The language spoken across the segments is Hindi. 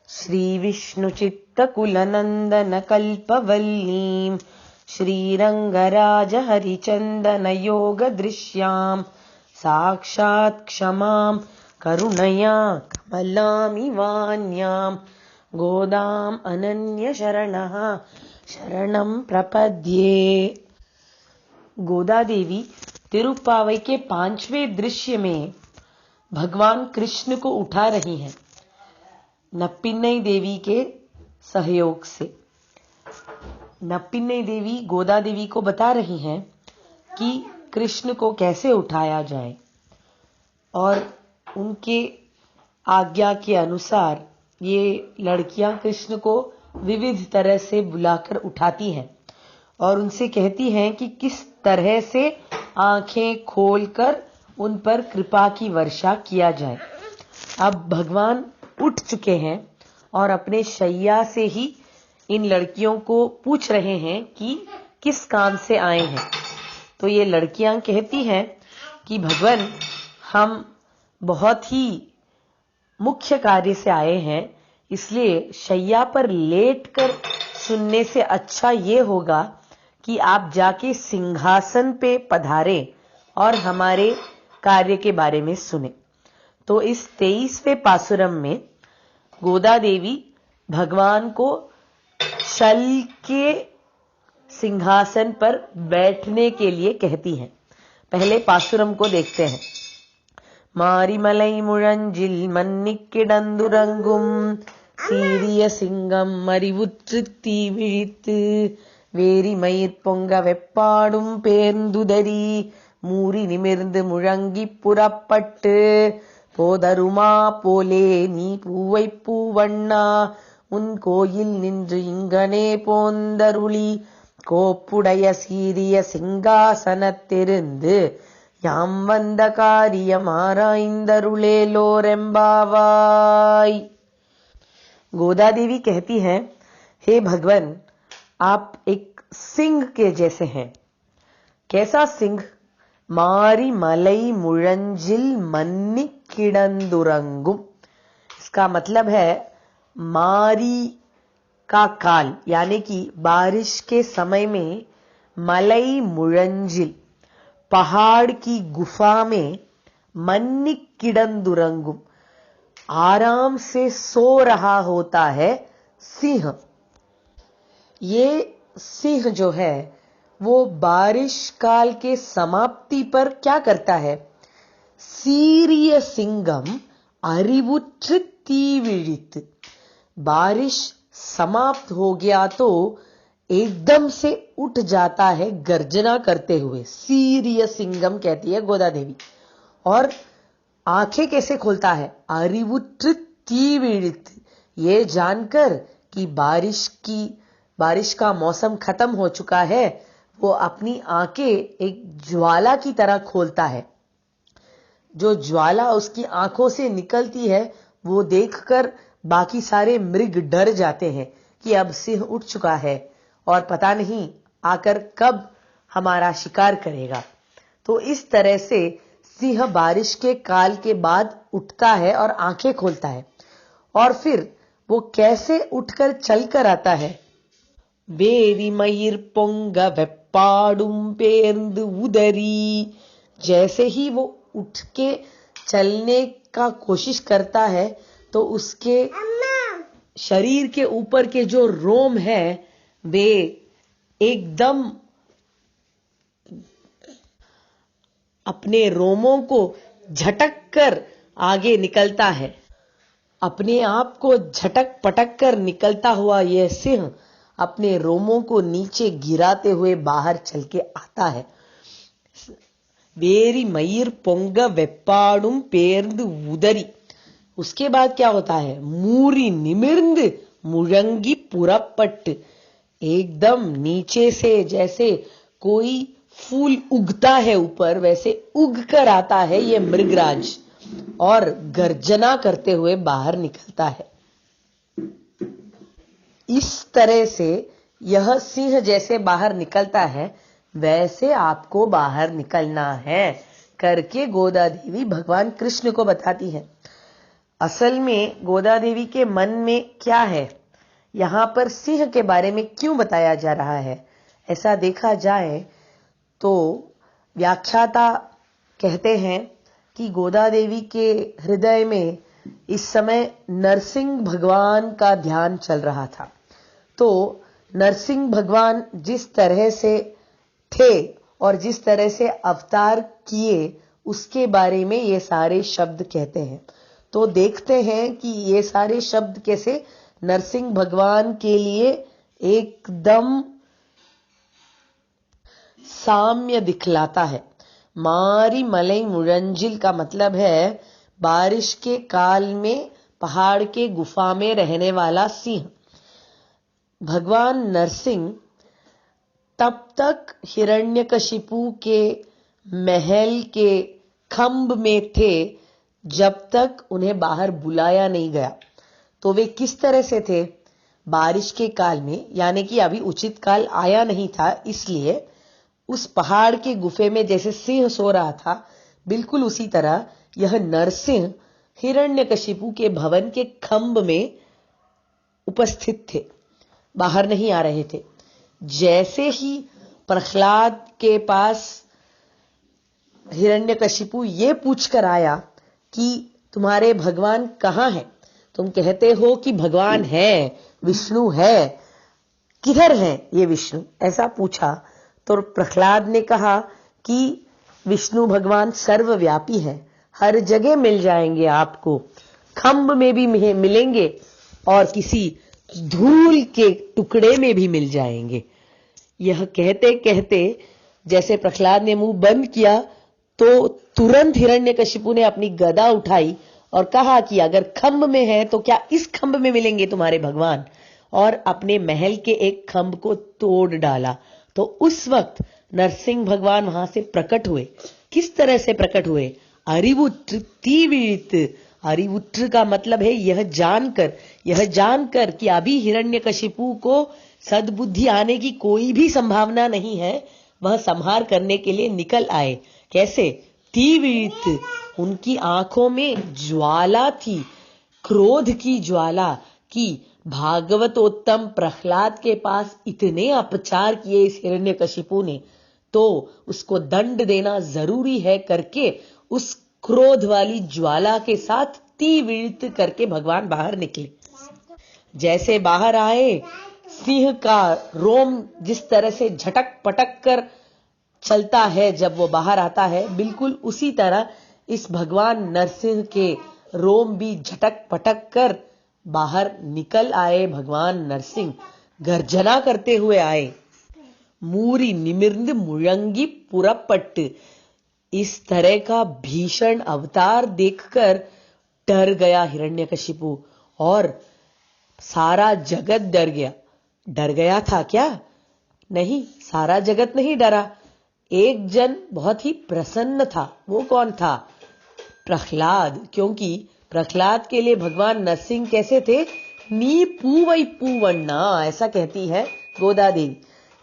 श्रीविष्णुचित्तकुलनन्दनकल्पवल्लीं श्रीरङ्गराजहरिचन्दनयोगदृश्यां साक्षात् क्षमां करुणया कमलामिवान्यां गोदाम् अनन्यशरणः शरणं प्रपद्ये। गोदा देवी तिरुप्पावई के 5वें दृश्य में भगवान कृष्ण को उठा रही हैं नप्पिन्नई देवी के सहयोग से। नप्पिन्नई देवी गोदा देवी को बता रही हैं कि कृष्ण को कैसे उठाया जाए और उनके आज्ञा के अनुसार ये लड़कियां कृष्ण को विविध तरह से बुलाकर उठाती हैं और उनसे कहती हैं कि किस तरह से आंखें खोलकर उन पर कृपा की वर्षा किया जाए। अब भगवान उठ चुके हैं और अपने शैया से ही इन लड़कियों को पूछ रहे हैं कि किस काम से आए हैं। तो ये लड़कियां कहती हैं कि भगवान, हम बहुत ही मुख्य कार्य से आए हैं, इसलिए शैया पर लेटकर सुनने से अच्छा ये होगा कि आप जाके सिंहासन पे पधारें और हमारे कार्य के बारे में सुने। तो इस 23वें पासुरम में गोदा देवी भगवान को शल के सिंहासन पर बैठने के लिए कहती हैं। पहले पासुरम को देखते हैं। मारिमलई मुळंजिल मन्निक्किडंदुरंगुम सीरिय सिंगम मरिवुत्रुत्ती विழித்து வேரி மயிர் பொங்க வெப்பாடும் பேர்ந்துதரி மூரி நிமிர்ந்து முழங்கி புறப்பட்டு போதருமா போலே நீ பூவை பூவண்ணா உன் கோயில் நின்று இங்கனே போந்தருளி கோப்புடைய சீரிய சிங்காசனத்திருந்து யாம் வந்த காரியம் ஆராய்ந்தருளேலோரெம்பாவாய்। गोदा देवी कहती हैं, हे भगवान, आप एक सिंह के जैसे हैं। कैसा सिंह? मारी मलई मुळंजिल मन्नी किडंदुरंगुम। इसका मतलब है मारी का काल, यानी कि बारिश के समय में मलई मुळंजिल पहाड़ की गुफा में मन्नी किडंदुरंगुम आराम से सो रहा होता है सिंह। ये सिंह जो है वो बारिश काल के समाप्ति पर क्या करता है? सीरिय सिंगम अरिवुत्र तीविழிत। बारिश समाप्त हो गया तो एकदम से उठ जाता है गर्जना करते हुए। सीरिय सिंगम कहती है गोदा देवी। और आंखें कैसे खोलता है? अरिवुत्र तीविழிत, ये जानकर कि बारिश का मौसम खत्म हो चुका है, वो अपनी आंखें एक ज्वाला की तरह खोलता है। जो ज्वाला उसकी आंखों से निकलती है वो देखकर बाकी सारे मृग डर जाते हैं कि अब सिंह उठ चुका है और पता नहीं आकर कब हमारा शिकार करेगा। तो इस तरह से सिंह बारिश के काल के बाद उठता है और आंखें खोलता है। और फिर वो कैसे उठकर चलकर आता है? वेरी मयिर पोंग वेप्पाडुम पेर्ந்து उदरी। जैसे ही वो उठ के चलने का कोशिश करता है तो उसके शरीर के ऊपर के जो रोम है वे एकदम अपने रोमों को झटक कर आगे निकलता है। अपने आप को झटक पटक कर निकलता हुआ यह सिंह अपने रोमों को नीचे गिराते हुए बाहर चल के आता है। वेरी मयिर पोंग वेप्पाडुम पेर्ந்து उदरी। उसके बाद क्या होता है? मूरी निमिर्ந்து मुळंगी पुरप्पट। एकदम नीचे से जैसे कोई फूल उगता है ऊपर, वैसे उग कर आता है ये मृगराज और गर्जना करते हुए बाहर निकलता है। इस तरह से यह सिंह जैसे बाहर निकलता है वैसे आपको बाहर निकलना है करके गोदा देवी भगवान कृष्ण को बताती है। असल में गोदा देवी के मन में क्या है, यहां पर सिंह के बारे में क्यों बताया जा रहा है, ऐसा देखा जाए तो व्याख्याता कहते हैं कि गोदा देवी के हृदय में इस समय नरसिंह भगवान का ध्यान चल रहा था। तो नरसिंह भगवान जिस तरह से थे और जिस तरह से अवतार किए उसके बारे में ये सारे शब्द कहते हैं। तो देखते हैं कि ये सारे शब्द कैसे नरसिंह भगवान के लिए एकदम साम्य दिखलाता है। मारी मलई मुरंजिल का मतलब है बारिश के काल में पहाड़ के गुफा में रहने वाला सिंह। भगवान नरसिंह तब तक हिरण्यकशिपु के महल के खंभ में थे जब तक उन्हें बाहर बुलाया नहीं गया। तो वे किस तरह से थे, बारिश के काल में, यानी कि अभी उचित काल आया नहीं था, इसलिए उस पहाड़ के गुफे में जैसे सिंह सो रहा था, बिल्कुल उसी तरह यह नरसिंह हिरण्यकशिपु के भवन के खंभ में उपस्थित थे, बाहर नहीं आ रहे थे। जैसे ही प्रहलाद के पास हिरण्यकशिपु ये पूछकर आया कि तुम्हारे भगवान कहाँ हैं, तुम कहते हो कि भगवान है, विष्णु है, किधर है ये विष्णु, ऐसा पूछा। तो प्रहलाद ने कहा कि विष्णु भगवान सर्वव्यापी है, हर जगह मिल जाएंगे आपको, खंभ में भी मिलेंगे और किसी धूल के टुकड़े में भी मिल जाएंगे। यह कहते कहते जैसे प्रहलाद ने मुंह बंद किया तो तुरंत हिरण्यकशिपु ने अपनी गदा उठाई और कहा कि अगर खंभ में है तो क्या इस खंभ में मिलेंगे तुम्हारे भगवान, और अपने महल के एक खंभ को तोड़ डाला। तो उस वक्त नरसिंह भगवान वहां से प्रकट हुए। किस तरह से प्रकट हुए, अरिवुत्र तीव्रित। अरिवुत्र का मतलब है यह जानकर कि अभी हिरण्यकशिपु को सद्बुद्धि आने की कोई भी संभावना नहीं है, वह संहार करने के लिए निकल आए। कैसे, तीव्रित, उनकी आंखों में ज्वाला थी, क्रोध की ज्वाला की। भागवतोत्तम प्रहलाद के पास इतने अपचार किए इस हिरण्यकशिपु ने, तो उसको दंड देना जरूरी है करके उस क्रोध वाली ज्वाला के साथ तीव्रित करके भगवान बाहर निकले। जैसे बाहर आए, सिंह का रोम जिस तरह से झटक पटक कर चलता है जब वो बाहर आता है, बिल्कुल उसी तरह इस भगवान नरसिंह के रोम भी झटक पटक कर बाहर निकल आए। भगवान नरसिंह गर्जना करते हुए आए। मूरी निमिर्द मुरंगी पुरपट, इस तरह का भीषण अवतार देखकर डर गया हिरण्यकशिपु और सारा जगत डर गया। डर गया था क्या? नहीं, सारा जगत नहीं डरा। एक जन बहुत ही प्रसन्न था। वो कौन था? प्रहलाद। क्योंकि प्रहलाद के लिए भगवान नरसिंह कैसे थे? नी पूवई पूवन्ना, ऐसा कहती है गोदा देवी।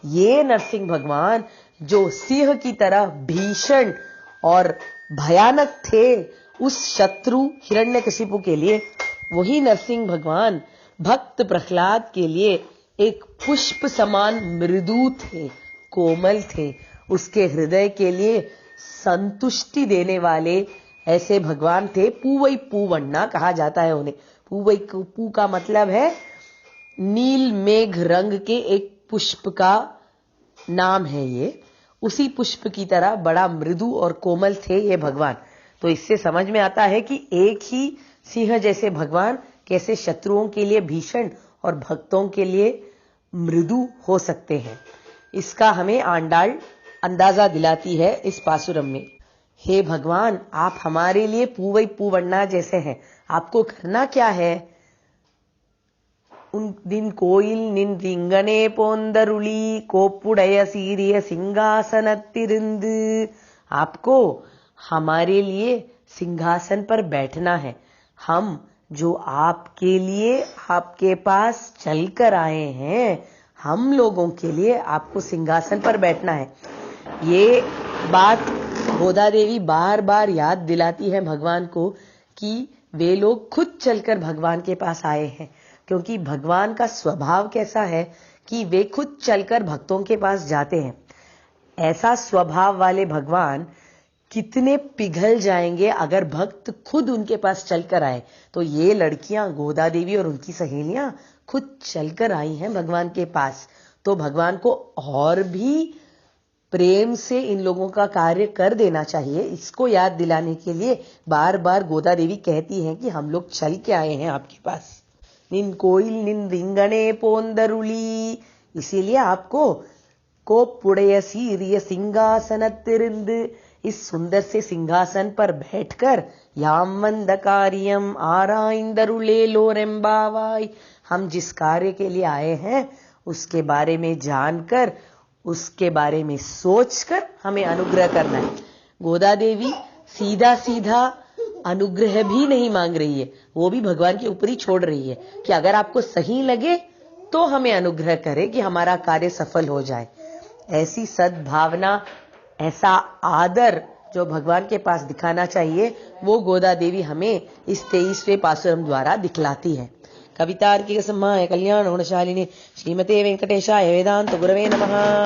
ये नरसिंह भगवान जो सिंह की तरह भीषण और भयानक थे उस शत्रु हिरण्यकशिपु के लिए, वही नरसिंह भगवान भक्त प्रहलाद के लिए एक पुष्प समान मृदु थे, कोमल थे। उसके हृदय के लिए संतुष्टि देने वाले ऐसे भगवान थे। पूवई पूवन्ना कहा जाता है उन्हें। पूवई पू का मतलब है नील मेघ रंग के एक पुष्प का नाम है ये। उसी पुष्प की तरह बड़ा मृदु और कोमल थे ये भगवान। तो इससे समझ में आता है कि एक ही सिंह जैसे भगवान कैसे शत्रुओं के लिए भीषण और भक्तों के लिए मृदु हो सकते हैं। इसका हमें आंडाल अंदाजा दिलाती है इस पासुरम में। हे भगवान, आप हमारे लिए पूवई पूवन्ना जैसे हैं। आपको करना क्या है? उन दिन कोयल निन रिंगने पोंदरुली कोपुड़य सीरिय सिंहासनत्तिरिंद। आपको हमारे लिए सिंहासन पर बैठना है। हम जो आपके लिए आपके पास चलकर आए हैं, हम लोगों के लिए आपको सिंहासन पर बैठना है। ये बात गोदा देवी बार बार याद दिलाती है भगवान को कि वे लोग खुद चलकर भगवान के पास आए हैं, क्योंकि भगवान का स्वभाव कैसा है कि वे खुद चलकर भक्तों के पास जाते हैं। ऐसा स्वभाव वाले भगवान कितने पिघल जाएंगे अगर भक्त खुद उनके पास चलकर आए। तो ये लड़कियां गोदा देवी और उनकी सहेलियां खुद चलकर आई हैं भगवान के पास। तो भगवान को और भी प्रेम से इन लोगों का कार्य कर देना चाहिए। इसको याद दिलाने के लिए बार बार गोदा देवी कहती हैं कि हम लोग चल के आए हैं आपके पास। निन कोइल निन रिंगणे पोंदरुली, इसीलिए आपको कोपुड़य सीरिय सिंहासनत्तिरिंद, इस सुंदर से सिंहासन पर बैठकर याम वंद कार्यम आराइंदरुले लोरेम्बावाई, हम जिस कार्य के लिए आए हैं उसके बारे में जानकर, उसके बारे में सोचकर हमें अनुग्रह करना है। गोदा देवी सीधा सीधा अनुग्रह भी नहीं मांग रही है, वो भी भगवान के ऊपर ही छोड़ रही है कि अगर आपको सही लगे तो हमें अनुग्रह करे कि हमारा कार्य सफल हो जाए। ऐसी सद्भावना, ऐसा आदर जो भगवान के पास दिखाना चाहिए, वो गोदा देवी हमें इस 23वें पासुरम द्वारा दिखलाती है। कवितार्किक सिंहाय कल्याण गुणशालिनी श्रीमते वेंकटेशाय वेदांत गुरवे नमः।